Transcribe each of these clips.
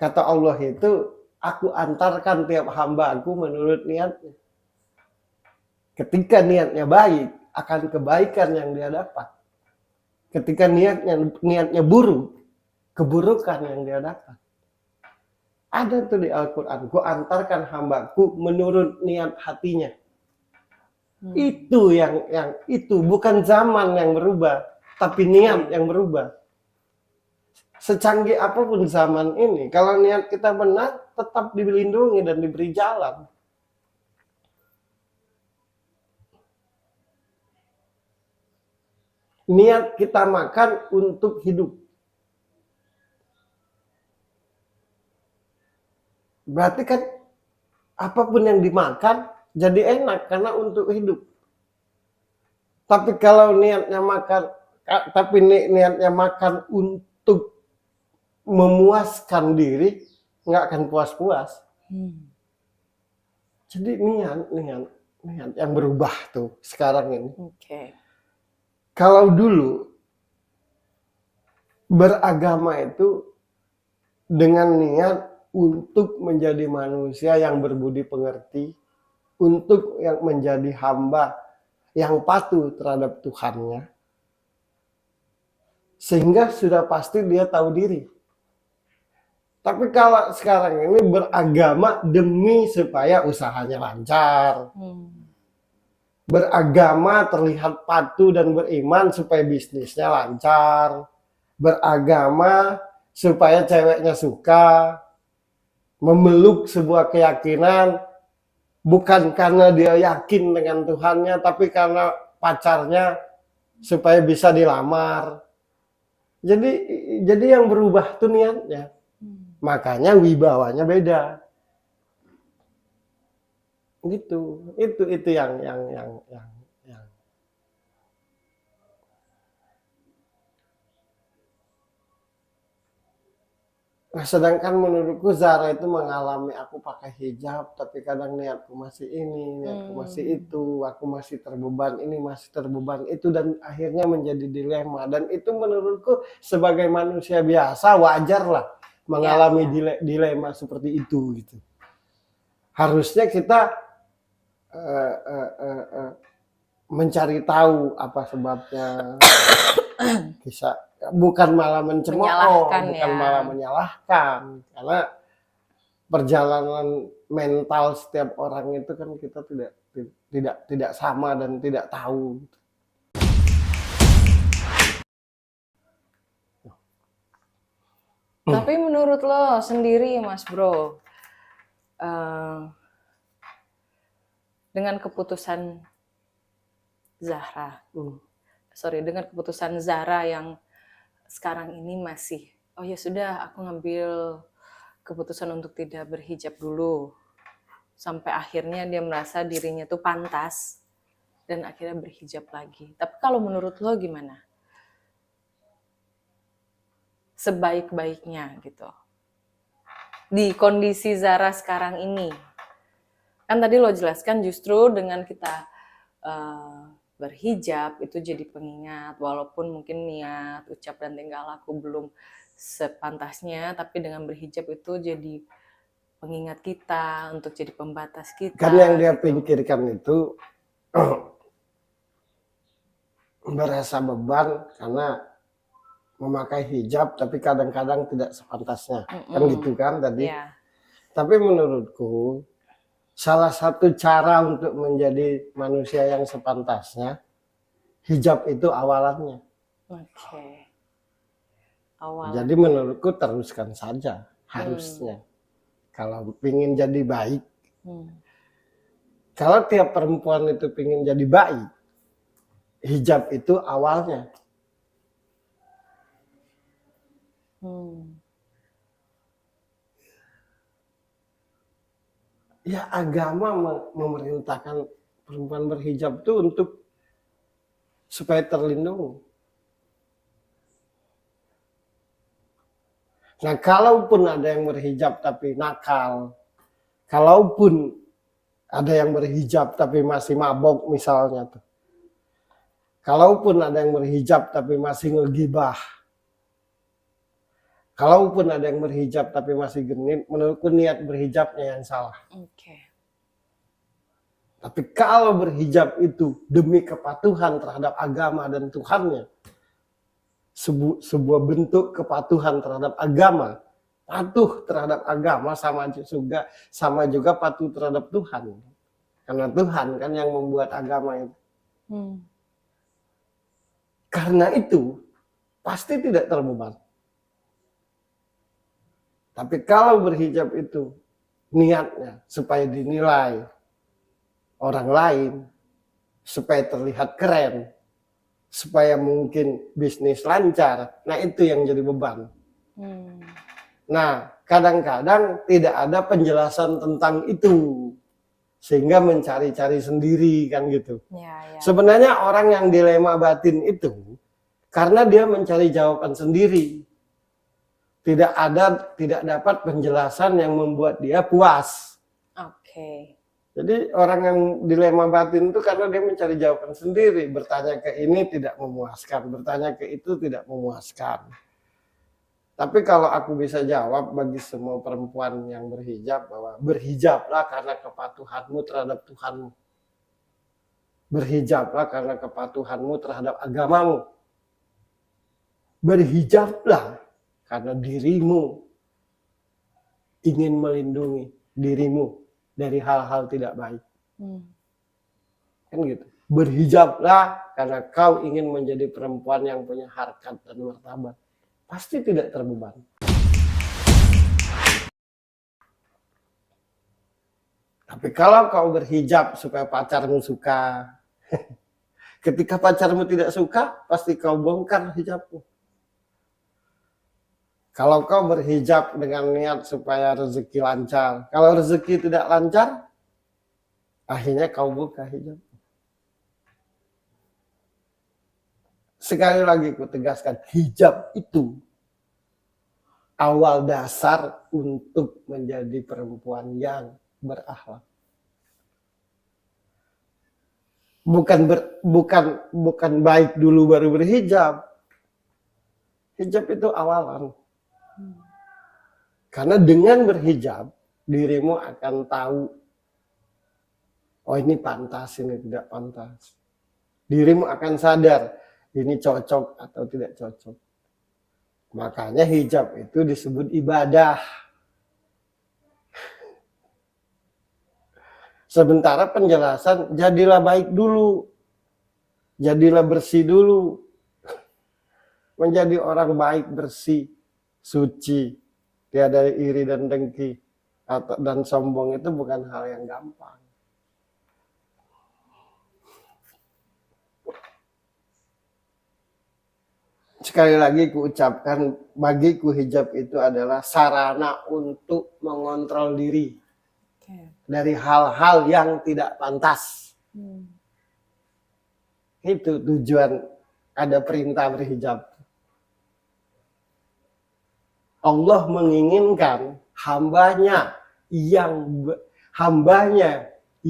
Kata Allah itu, aku antarkan tiap hamba aku menurut niatnya. Ketika niatnya baik, akan kebaikan yang dia dapat. Ketika niatnya buruk, keburukan yang dia dapat. Ada tuh di Al-Quran, ku antarkan hambaku menurut niat hatinya. Itu yang itu bukan zaman yang berubah, tapi niat yang berubah. Secanggih apapun zaman ini, kalau niat kita benar, tetap dilindungi dan diberi jalan. Niat kita makan untuk hidup. Berarti kan apapun yang dimakan jadi enak karena untuk hidup. Tapi kalau niatnya makan untuk memuaskan diri, nggak akan puas-puas. Jadi niat yang berubah tuh sekarang ini. Kalau dulu beragama itu dengan niat untuk menjadi manusia yang berbudi pengerti, untuk yang menjadi hamba yang patuh terhadap Tuhannya, sehingga sudah pasti dia tahu diri. Tapi kalau sekarang ini beragama demi supaya usahanya lancar, beragama terlihat patuh dan beriman supaya bisnisnya lancar, beragama supaya ceweknya suka, memeluk sebuah keyakinan bukan karena dia yakin dengan Tuhannya, tapi karena pacarnya supaya bisa dilamar. Jadi yang berubah tuh niatnya. Makanya wibawanya beda. Gitu. Itu yang Nah, sedangkan menurutku Zara itu mengalami aku pakai hijab, tapi kadang niatku masih ini, niatku masih itu, aku masih terbeban ini, masih terbeban itu, dan akhirnya menjadi dilema. Dan itu menurutku sebagai manusia biasa wajar lah mengalami dilema seperti itu gitu. Harusnya kita mencari tahu apa sebabnya, bisa bukan malah mencemooh, malah menyalahkan, karena perjalanan mental setiap orang itu kan kita tidak sama dan tidak tahu. Tapi menurut lo sendiri, Mas Bro, dengan keputusan Zara yang sekarang ini masih, oh ya sudah, aku ngambil keputusan untuk tidak berhijab dulu, sampai akhirnya dia merasa dirinya tuh pantas dan akhirnya berhijab lagi. Tapi kalau menurut lo gimana? Sebaik-baiknya gitu di kondisi Zara sekarang ini, kan tadi lo jelaskan justru dengan kita berhijab itu jadi pengingat, walaupun mungkin niat, ucap dan tingkah laku belum sepantasnya, tapi dengan berhijab itu jadi pengingat kita untuk jadi pembatas kita. Kan yang dia pikirkan itu merasa beban karena memakai hijab, tapi kadang-kadang tidak sepantasnya, kan gitu kan tadi. Tapi menurutku salah satu cara untuk menjadi manusia yang sepantasnya, hijab itu awalannya. Jadi menurutku teruskan saja, harusnya. Kalau pingin jadi baik, kalau tiap perempuan itu pingin jadi baik, hijab itu awalnya. Ya agama memerintahkan perempuan berhijab itu untuk supaya terlindungi. Nah, kalaupun ada yang berhijab tapi nakal, kalaupun ada yang berhijab tapi masih mabok misalnya tuh, kalaupun ada yang berhijab tapi masih ngegibah, Kalaupun ada yang berhijab tapi masih genit, menurutku niat berhijabnya yang salah. Oke. Tapi kalau berhijab itu demi kepatuhan terhadap agama dan Tuhannya, sebuah bentuk kepatuhan terhadap agama, patuh terhadap agama sama juga patuh terhadap Tuhan. Karena Tuhan kan yang membuat agama itu. Karena itu pasti tidak terbeban. Tapi kalau berhijab itu niatnya supaya dinilai orang lain, supaya terlihat keren, supaya mungkin bisnis lancar, nah itu yang jadi beban. Nah, kadang-kadang tidak ada penjelasan tentang itu, sehingga mencari-cari sendiri kan gitu. Ya. Sebenarnya orang yang dilema batin itu karena dia mencari jawaban sendiri. Tidak dapat penjelasan yang membuat dia puas. Oke. Jadi orang yang dilema batin itu karena dia mencari jawaban sendiri. Bertanya ke ini tidak memuaskan, bertanya ke itu tidak memuaskan. Tapi kalau aku bisa jawab bagi semua perempuan yang berhijab, bahwa berhijablah karena kepatuhanmu terhadap Tuhanmu. Berhijablah karena kepatuhanmu terhadap agamamu. Berhijablah karena dirimu ingin melindungi dirimu dari hal-hal tidak baik. Kan gitu. Berhijablah karena kau ingin menjadi perempuan yang punya harkat dan martabat. Pasti tidak terbeban. Tapi kalau kau berhijab supaya pacarmu suka, ketika pacarmu tidak suka, pasti kau bongkar hijabmu. Kalau kau berhijab dengan niat supaya rezeki lancar, kalau rezeki tidak lancar, akhirnya kau buka hijab. Sekali lagi ku tegaskan, hijab itu awal dasar untuk menjadi perempuan yang berakhlak. Bukan baik dulu baru berhijab. Hijab itu awalan. Karena dengan berhijab, dirimu akan tahu, oh ini pantas, ini tidak pantas. Dirimu akan sadar, ini cocok atau tidak cocok. Makanya hijab itu disebut ibadah. Sementara penjelasan, jadilah baik dulu. Jadilah bersih dulu. Menjadi orang baik, bersih, suci, tiada iri dan dengki dan sombong itu bukan hal yang gampang. Sekali lagi ku ucapkan, bagiku hijab itu adalah sarana untuk mengontrol diri dari hal-hal yang tidak pantas. Itu tujuan ada perintah berhijab. Allah menginginkan hambanya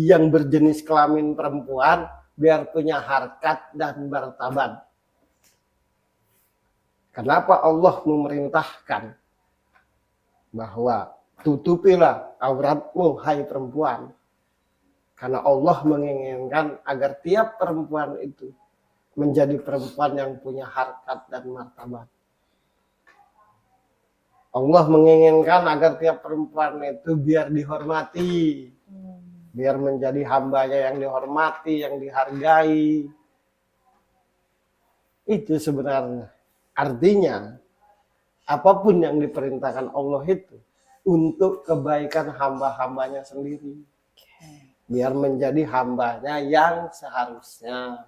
yang berjenis kelamin perempuan biar punya harkat dan martabat. Kenapa Allah memerintahkan bahwa tutupilah auratmu hai perempuan? Karena Allah menginginkan agar tiap perempuan itu menjadi perempuan yang punya harkat dan martabat. Allah menginginkan agar tiap perempuan itu biar dihormati. Biar menjadi hambanya yang dihormati, yang dihargai. Itu sebenarnya. Artinya, apapun yang diperintahkan Allah itu untuk kebaikan hamba-hambanya sendiri. Biar menjadi hambanya yang seharusnya.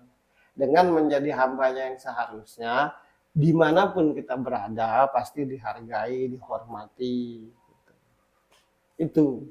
Dengan menjadi hambanya yang seharusnya, dimanapun kita berada pasti dihargai, dihormati. Itu.